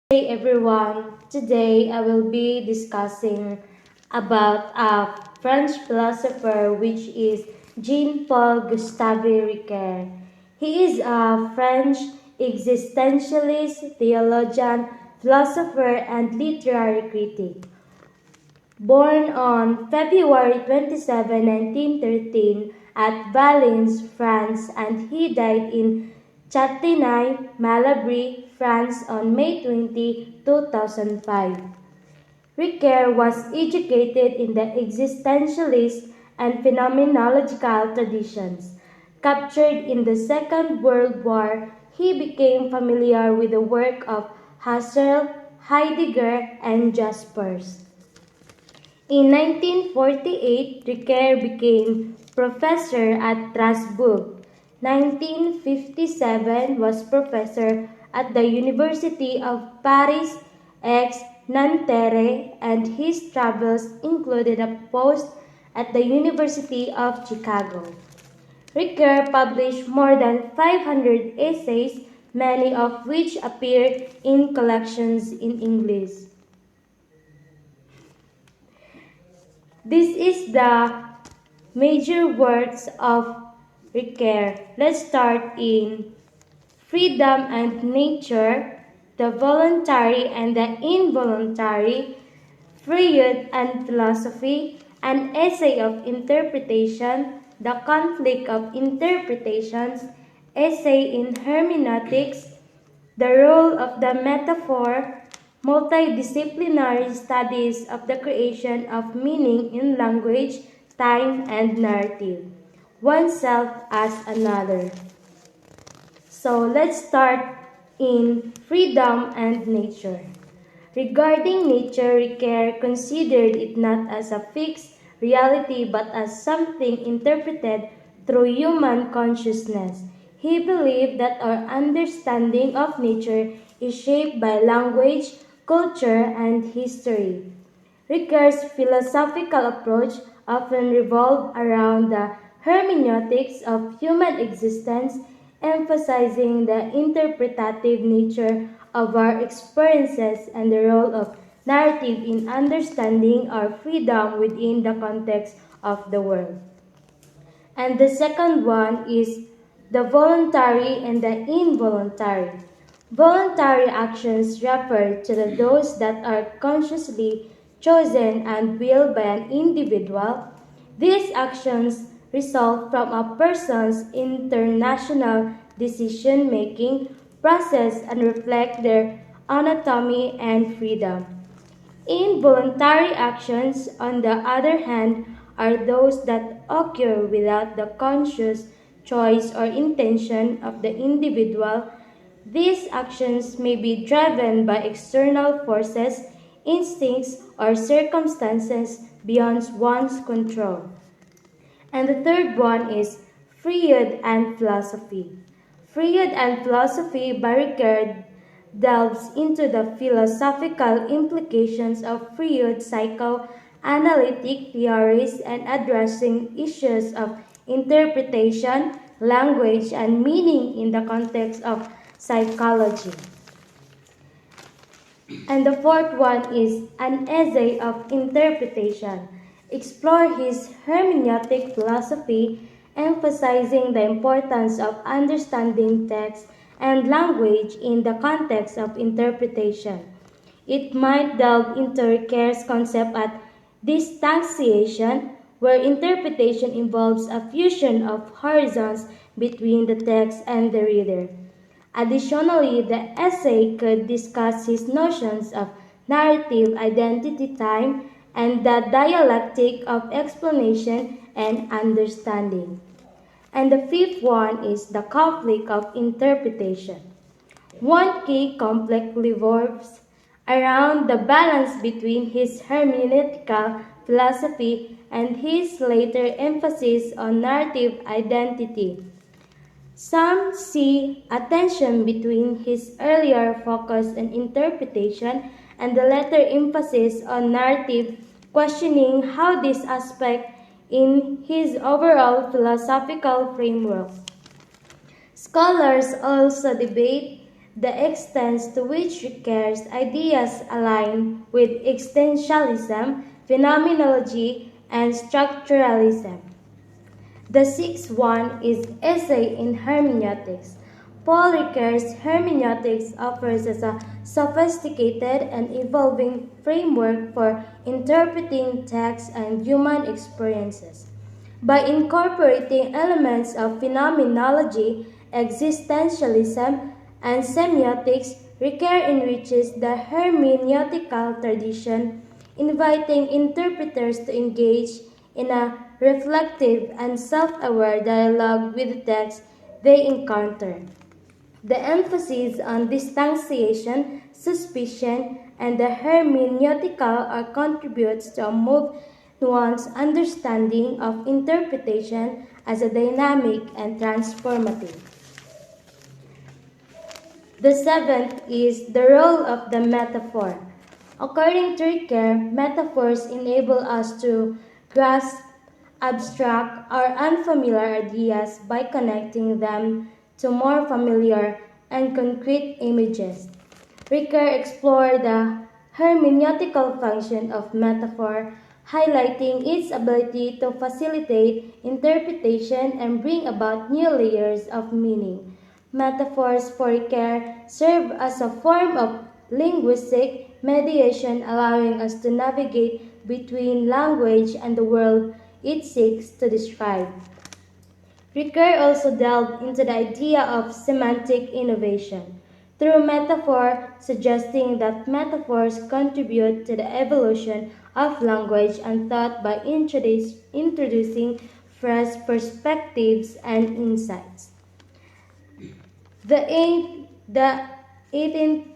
Hey everyone, today I will be discussing about a French philosopher which is Jean-Paul Gustave Ricoeur. He is a French existentialist, theologian, philosopher, and literary critic. Born on February 27, 1913 at Valence, France, and he died in Châtenay, Malabry, France on May 20, 2005. Ricoeur was educated in the existentialist and phenomenological traditions. Captured in the Second World War, he became familiar with the work of Husserl, Heidegger, and Jaspers. In 1948, Ricoeur became professor at Strasbourg. 1957 was professor at the University of Paris ex Nanterre, and his travels included a post at the University of Chicago. Ricoeur published more than 500 essays, many of which appear in collections in English. This is the major works of Ricoeur. Let's start in Freedom and Nature, the Voluntary and the Involuntary, Freud and Philosophy, an Essay of Interpretation, the Conflict of Interpretations, Essay in Hermeneutics, the Role of the Metaphor, multidisciplinary studies of the creation of meaning in language, time, and narrative, oneself as another. So let's start in Freedom and Nature. Regarding nature, Ricoeur considered it not as a fixed reality but as something interpreted through human consciousness. He believed that our understanding of nature is shaped by language, culture, and history. Ricoeur's philosophical approach often revolved around the hermeneutics of human existence, emphasizing the interpretative nature of our experiences and the role of narrative in understanding our freedom within the context of the world. And the second one is the voluntary and the involuntary. Voluntary actions refer to those that are consciously chosen and willed by an individual. These actions result from a person's international decision-making process and reflect their autonomy and freedom. Involuntary actions, on the other hand, are those that occur without the conscious choice or intention of the individual. These actions may be driven by external forces, instincts, or circumstances beyond one's control. And the third one is Freud and Philosophy. Freud and Philosophy by Ricoeur delves into the philosophical implications of Freud's psychoanalytic theories and addressing issues of interpretation, language, and meaning in the context of psychology. And the fourth one is An Essay of Interpretation. Explore his hermeneutic philosophy, emphasizing the importance of understanding text and language in the context of interpretation. It might delve into Ricoeur's concept at distantiation, where interpretation involves a fusion of horizons between the text and the reader. Additionally, the essay could discuss his notions of narrative identity time and the dialectic of explanation and understanding. And the fifth one is the conflict of interpretation. One key conflict revolves around the balance between his hermeneutical philosophy and his later emphasis on narrative identity. Some see a tension between his earlier focus on interpretation and the later emphasis on narrative, questioning how this aspect in his overall philosophical framework. Scholars also debate the extent to which Ricoeur's ideas align with existentialism, phenomenology, and structuralism. The sixth one is Essay in Hermeneutics. Paul Ricoeurs Hermeneutics offers us a sophisticated and evolving framework for interpreting text and human experiences. By incorporating elements of phenomenology, existentialism, and semiotics, Ricoeur enriches the hermeneutical tradition, inviting interpreters to engage in a reflective and self-aware dialogue with the text they encounter. The emphasis on distanciation, suspicion, and the hermeneutical contributes to a more nuanced understanding of interpretation as a dynamic and transformative. The seventh is the role of the metaphor. According to Ricoeur, metaphors enable us to grasp abstract or unfamiliar ideas by connecting them to more familiar and concrete images. Ricoeur explored the hermeneutical function of metaphor, highlighting its ability to facilitate interpretation and bring about new layers of meaning. Metaphors for Ricoeur serve as a form of linguistic mediation, allowing us to navigate between language and the world it seeks to describe. Ricoeur also delved into the idea of semantic innovation through metaphor, suggesting that metaphors contribute to the evolution of language and thought by introducing fresh perspectives and insights. The 18th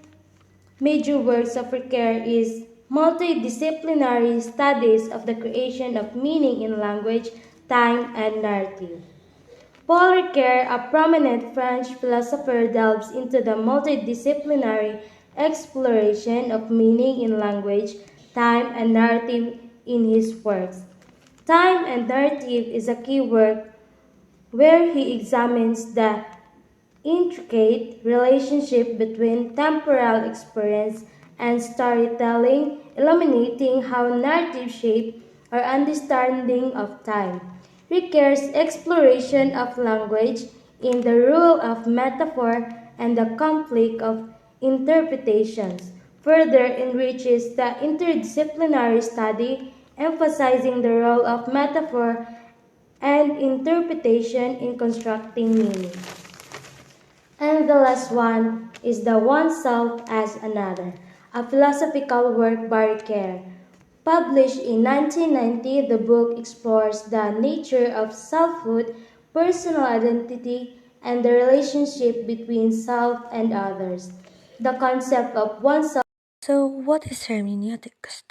major works of Ricoeur is multidisciplinary studies of the creation of meaning in language, time, and narrative. Paul Ricoeur, a prominent French philosopher, delves into the multidisciplinary exploration of meaning in language, time, and narrative in his works. Time and narrative is a key work where he examines the intricate relationship between temporal experience and storytelling, illuminating how narrative shape our understanding of time. Ricoeur's exploration of language in the role of metaphor and the conflict of interpretations further enriches the interdisciplinary study, emphasizing the role of metaphor and interpretation in constructing meaning. And the last one is the Oneself as Another, a philosophical work by Ricoeur. Published in 1990, the book explores the nature of selfhood, personal identity, and the relationship between self and others. The concept of oneself. So, what is hermeneutics?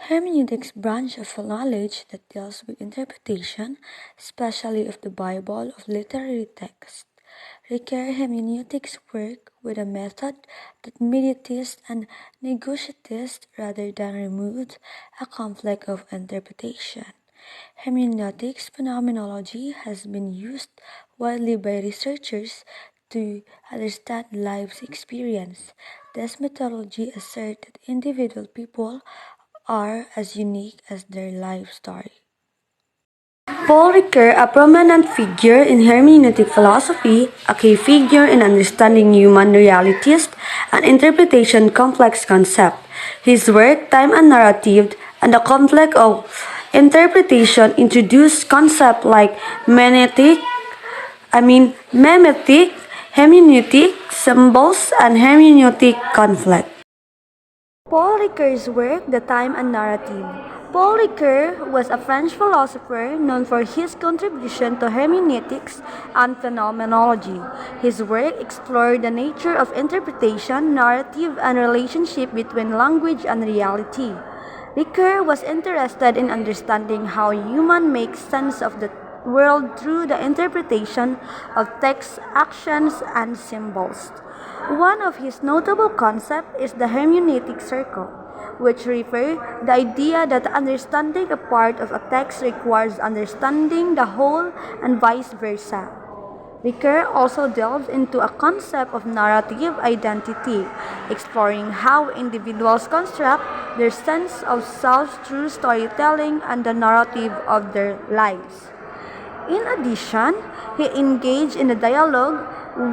Hermeneutics branch of knowledge that deals with interpretation, especially of the Bible, of literary text. Ricoeur hermeneutics work with a method that mediates and negotiates rather than removes a conflict of interpretation. Hermeneutics phenomenology has been used widely by researchers to understand life's experience. This methodology asserts that individual people are as unique as their life story. Paul Ricoeur, a prominent figure in hermeneutic philosophy, a key figure in understanding human realities and interpretation complex concepts. His work, Time and Narrative, and the conflict of interpretation introduced concepts like memetic, hermeneutic, symbols, and hermeneutic conflict. Paul Ricoeur's work, The Time and Narrative. Paul Ricoeur was a French philosopher known for his contribution to hermeneutics and phenomenology. His work explored the nature of interpretation, narrative, and relationship between language and reality. Ricoeur was interested in understanding how humans make sense of the world through the interpretation of text, actions, and symbols. One of his notable concepts is the hermeneutic circle, which refers the idea that understanding a part of a text requires understanding the whole and vice versa. Ricoeur also delves into a concept of narrative identity, exploring how individuals construct their sense of self through storytelling and the narrative of their lives. In addition, he engaged in a dialogue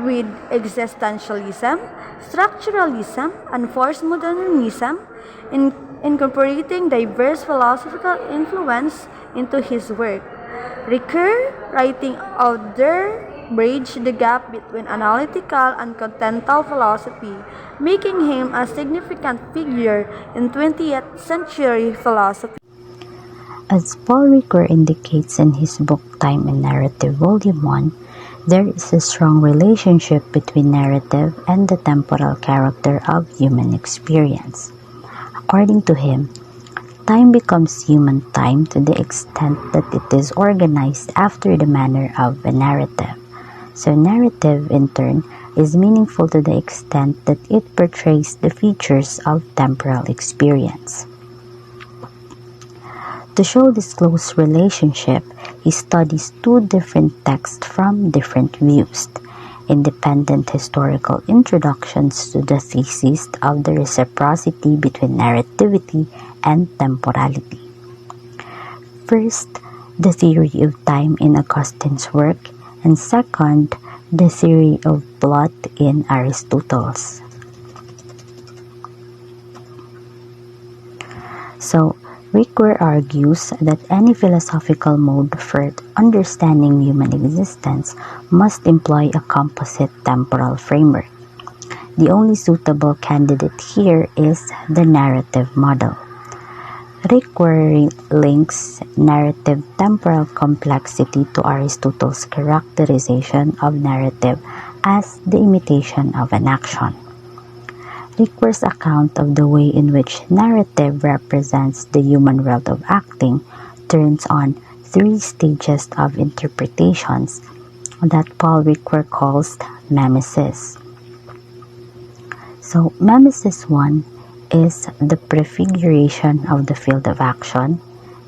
with existentialism, structuralism, and forced modernism, incorporating diverse philosophical influence into his work. Ricoeur, writing Oder, bridged the gap between analytical and continental philosophy, making him a significant figure in 20th century philosophy. As Paul Ricoeur indicates in his book Time and Narrative Volume 1, there is a strong relationship between narrative and the temporal character of human experience. According to him, time becomes human time to the extent that it is organized after the manner of a narrative. So narrative, in turn, is meaningful to the extent that it portrays the features of temporal experience. To show this close relationship, he studies two different texts from different views, independent historical introductions to the thesis of the reciprocity between narrativity and temporality. First, the theory of time in Augustine's work, and second, the theory of plot in Aristotle's. So, Ricoeur argues that any philosophical mode for understanding human existence must employ a composite temporal framework. The only suitable candidate here is the narrative model. Ricoeur links narrative temporal complexity to Aristotle's characterization of narrative as the imitation of an action. Ricoeur's account of the way in which narrative represents the human world of acting turns on three stages of interpretations that Paul Ricoeur calls mimesis. So, mimesis 1 is the prefiguration of the field of action,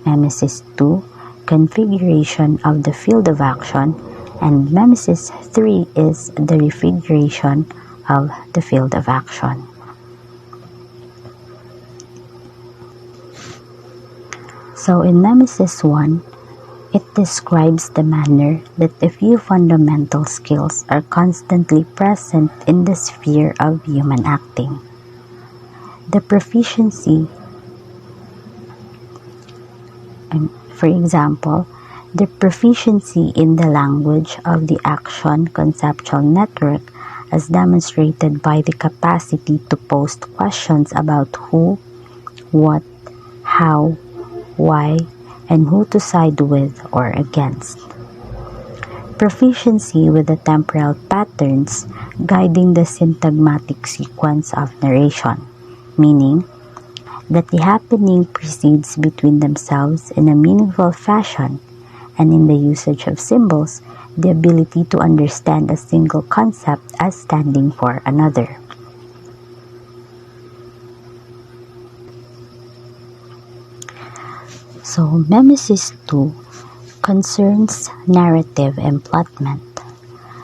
mimesis 2, configuration of the field of action, and mimesis 3 is the refiguration of the field of action. So in mimesis 1, it describes the manner that a few fundamental skills are constantly present in the sphere of human acting. The proficiency, for example, the proficiency in the language of the action conceptual network as demonstrated by the capacity to pose questions about who, what, how, why, and who to side with or against. Proficiency with the temporal patterns guiding the syntagmatic sequence of narration, meaning that the happening proceeds between themselves in a meaningful fashion, and in the usage of symbols, the ability to understand a single concept as standing for another. So, mimesis 2 concerns narrative emplotment.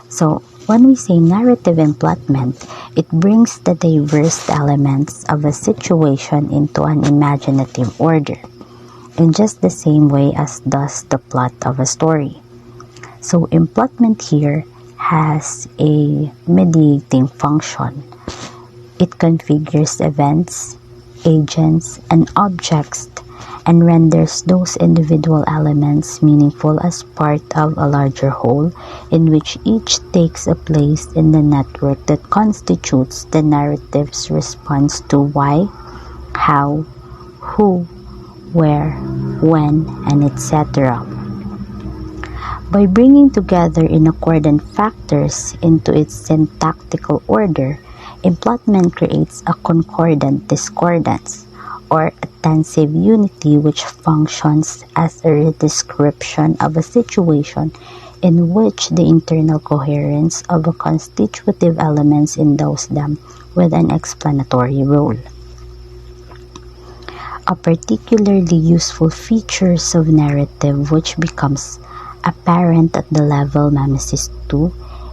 So, when we say narrative emplotment, it brings the diverse elements of a situation into an imaginative order, in just the same way as does the plot of a story. So, emplotment here has a mediating function. It configures events, agents, and objects and renders those individual elements meaningful as part of a larger whole in which each takes a place in the network that constitutes the narrative's response to why, how, who, where, when, and etc. By bringing together inacccordant factors into its syntactical order, emplotment creates a concordant discordance, or a tensive unity which functions as a description of a situation in which the internal coherence of a constitutive elements endows them with an explanatory role. A particularly useful features of narrative which becomes apparent at the level mimesis 2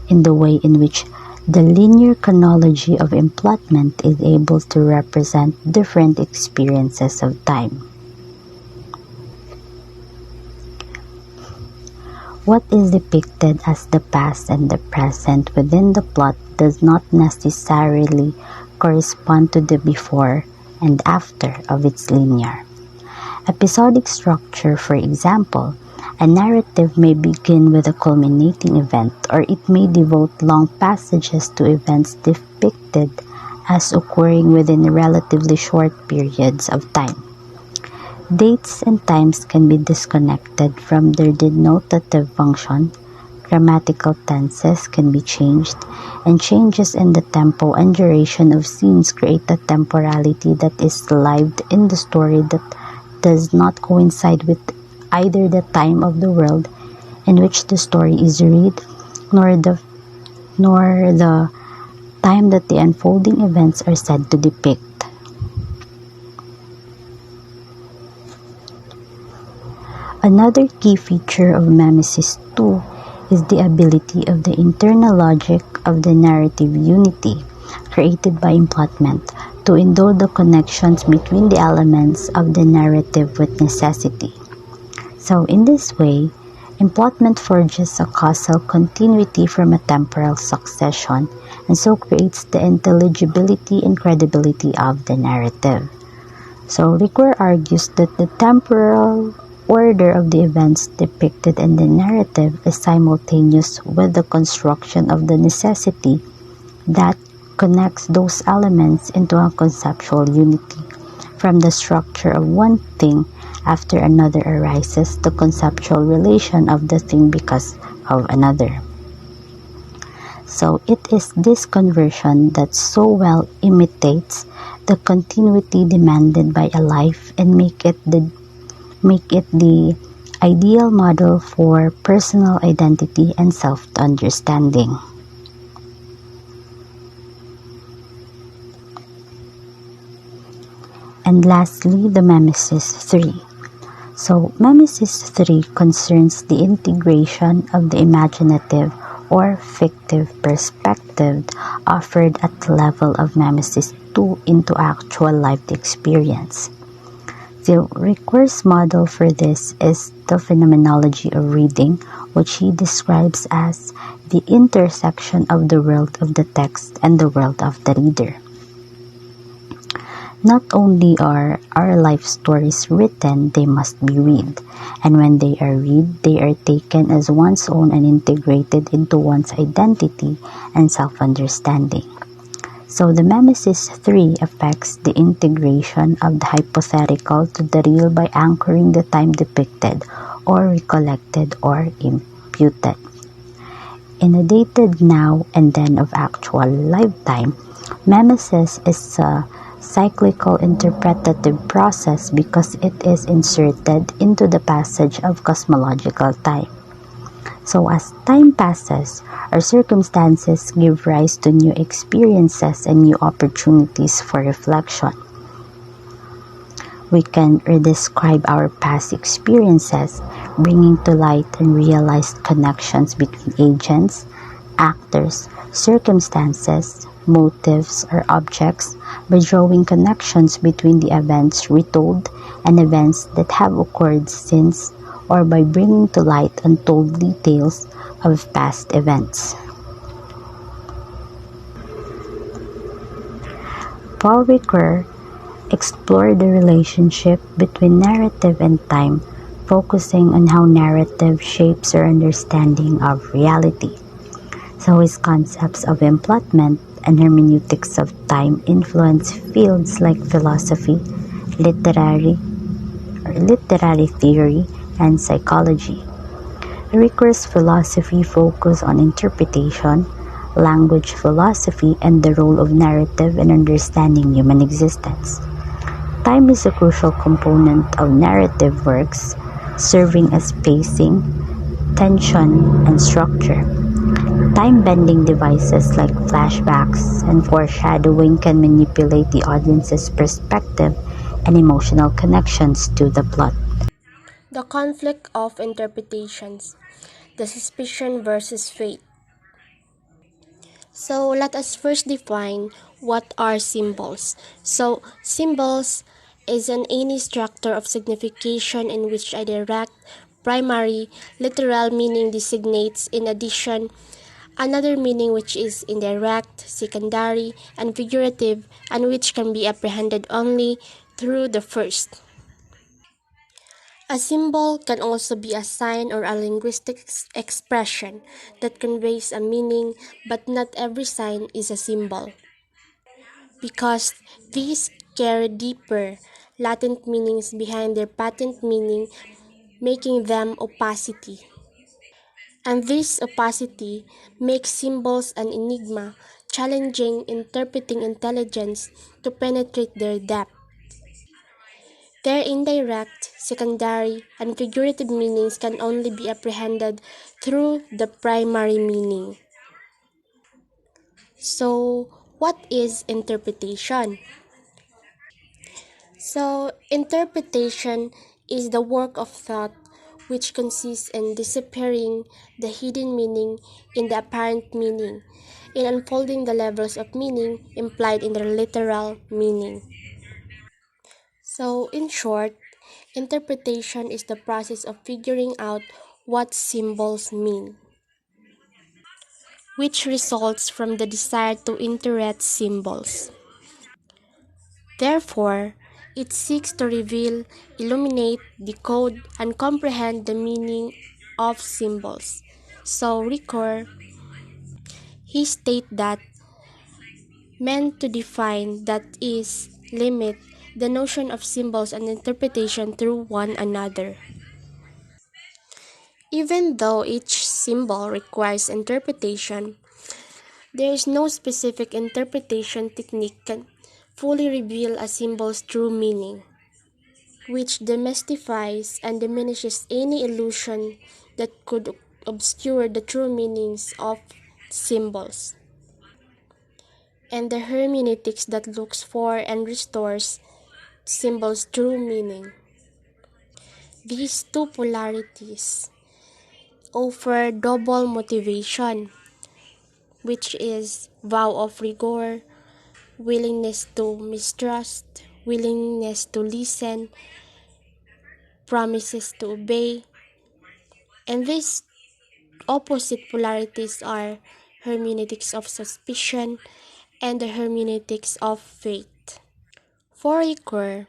in the way in which the linear chronology of emplotment is able to represent different experiences of time. What is depicted as the past and the present within the plot does not necessarily correspond to the before and after of its linear. Episodic structure, for example, a narrative may begin with a culminating event, or it may devote long passages to events depicted as occurring within relatively short periods of time. Dates and times can be disconnected from their denotative function, grammatical tenses can be changed, and changes in the tempo and duration of scenes create a temporality that is lived in the story that does not coincide with either the time of the world in which the story is read, nor the time that the unfolding events are said to depict. Another key feature of mimesis 2 is the ability of the internal logic of the narrative unity created by emplotment to endow the connections between the elements of the narrative with necessity. So in this way, emplotment forges a causal continuity from a temporal succession and so creates the intelligibility and credibility of the narrative. So Ricoeur argues that the temporal order of the events depicted in the narrative is simultaneous with the construction of the necessity that connects those elements into a conceptual unity. From the structure of one thing after another arises the conceptual relation of the thing because of another. So it is this conversion that so well imitates the continuity demanded by a life and make it the ideal model for personal identity and self-understanding. And lastly, the mimesis 3. So mimesis 3 concerns the integration of the imaginative or fictive perspective offered at the level of mimesis 2 into actual lived experience. The Ricoeur's model for this is the phenomenology of reading, which he describes as the intersection of the world of the text and the world of the reader. Not only are our life stories written, they must be read, and when they are read, they are taken as one's own and integrated into one's identity and self-understanding. So the mimesis 3 affects the integration of the hypothetical to the real by anchoring the time depicted or recollected or imputed. In a dated now and then of actual lifetime, mimesis is a cyclical interpretative process because it is inserted into the passage of cosmological time. So as time passes, our circumstances give rise to new experiences and new opportunities for reflection. We can redescribe our past experiences, bringing to light unrealized connections between agents, actors, circumstances, motives, or objects by drawing connections between the events retold and events that have occurred since, or by bringing to light untold details of past events. Paul Ricoeur explored the relationship between narrative and time, focusing on how narrative shapes our understanding of reality. So his concepts of emplotment and hermeneutics of time influence fields like philosophy, literary theory, and psychology. Ricoeur's philosophy focused on interpretation, language philosophy, and the role of narrative in understanding human existence. Time is a crucial component of narrative works, serving as pacing, tension, and structure. Time-bending devices like flashbacks and foreshadowing can manipulate the audience's perspective and emotional connections to the plot. The conflict of interpretations, the suspicion versus faith. So let us first define what are symbols. So symbols is any structure of signification in which a direct, primary, literal meaning designates in addition another meaning which is indirect, secondary, and figurative, and which can be apprehended only through the first. A symbol can also be a sign or a linguistic expression that conveys a meaning, but not every sign is a symbol, because these carry deeper, latent meanings behind their patent meaning, making them opacity. And this opacity makes symbols an enigma, challenging interpreting intelligence to penetrate their depth. Their indirect, secondary, and figurative meanings can only be apprehended through the primary meaning. So, what is interpretation? So, interpretation is the work of thought which consists in deciphering the hidden meaning in the apparent meaning, in unfolding the levels of meaning implied in the literal meaning. So, in short, interpretation is the process of figuring out what symbols mean, which results from the desire to interpret symbols. Therefore, it seeks to reveal, illuminate, decode, and comprehend the meaning of symbols. So, Ricoeur, he states that meant to define, that is, limit, the notion of symbols and interpretation through one another. Even though each symbol requires interpretation, there is no specific interpretation technique can fully reveal a symbol's true meaning, which demystifies and diminishes any illusion that could obscure the true meanings of symbols, and the hermeneutics that looks for and restores symbols' true meaning. These two polarities offer double motivation, which is vow of rigor, willingness to mistrust, willingness to listen, promises to obey, and these opposite polarities are hermeneutics of suspicion and the hermeneutics of faith. For Ricoeur,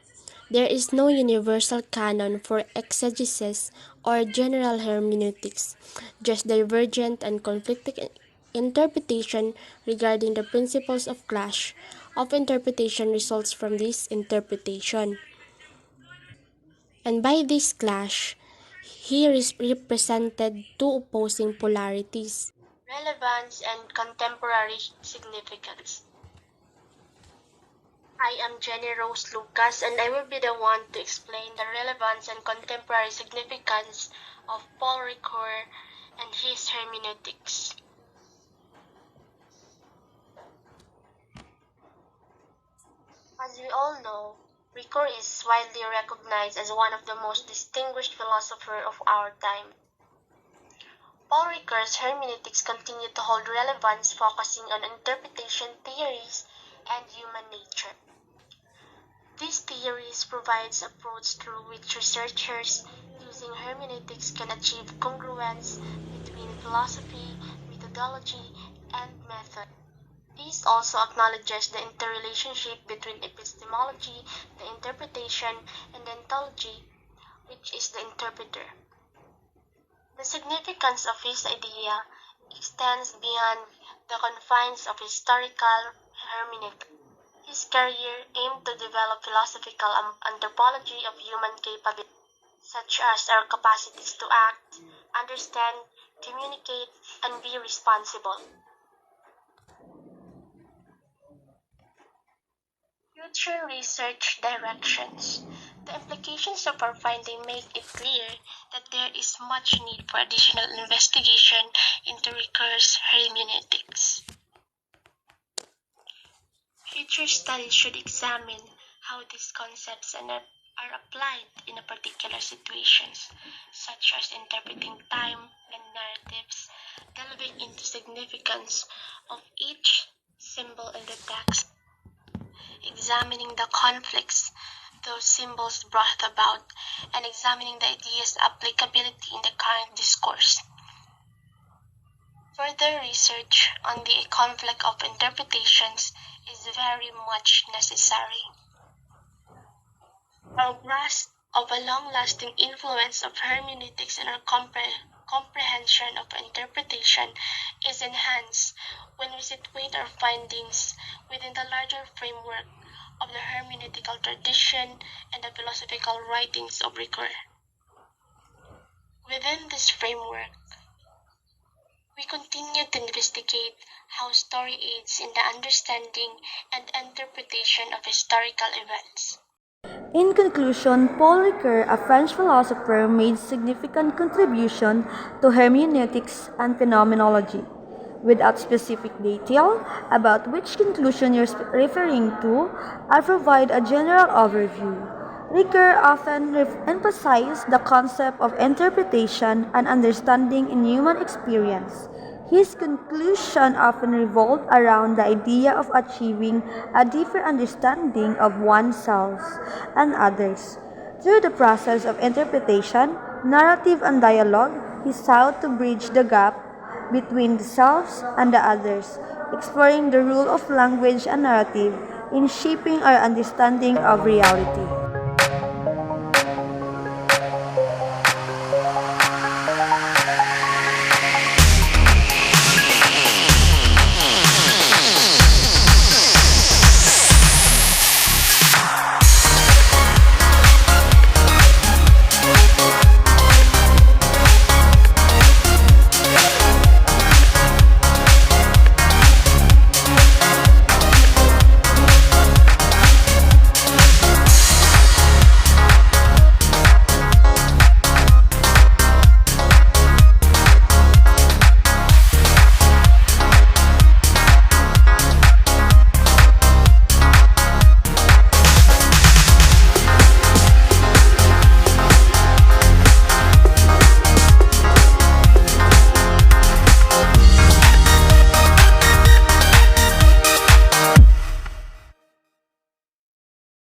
there is no universal canon for exegesis or general hermeneutics, just divergent and conflicting interpretation regarding the principles of clash of interpretation results from this interpretation. And by this clash, he represented two opposing polarities: relevance and contemporary significance. I am Jenny Rose Lucas, and I will be the one to explain the relevance and contemporary significance of Paul Ricoeur and his hermeneutics. As we all know, Ricoeur is widely recognized as one of the most distinguished philosophers of our time. Paul Ricoeurs hermeneutics continue to hold relevance, focusing on interpretation theories and human nature. These theories provide approach through which researchers using hermeneutics can achieve congruence between philosophy, methodology, and method. This also acknowledges the interrelationship between epistemology, the interpretation, and the ontology, which is the interpreter. The significance of his idea extends beyond the confines of historical hermeneutics. His career aimed to develop philosophical anthropology of human capabilities, such as our capacities to act, understand, communicate, and be responsible. Future research directions. The implications of our finding make it clear that there is much need for additional investigation into Ricoeur's hermeneutics. Future studies should examine how these concepts and are applied in a particular situations, such as interpreting time and narratives, delving into significance of each symbol in the text, examining the conflicts those symbols brought about, and examining the idea's applicability in the current discourse. Further research on the conflict of interpretations is very much necessary. Our grasp of a long-lasting influence of hermeneutics in our comprehension of interpretation is enhanced when we situate our findings within the larger framework of the hermeneutical tradition and the philosophical writings of Ricoeur. Within this framework, we continue to investigate how story aids in the understanding and interpretation of historical events. In conclusion, Paul Ricoeur, a French philosopher, made significant contribution to hermeneutics and phenomenology. Without specific detail about which conclusion you're referring to, I'll provide a general overview. Ricoeur often emphasized the concept of interpretation and understanding in human experience. His conclusion often revolved around the idea of achieving a deeper understanding of oneself and others. Through the process of interpretation, narrative, and dialogue, he sought to bridge the gap between the selves and the others, exploring the role of language and narrative in shaping our understanding of reality.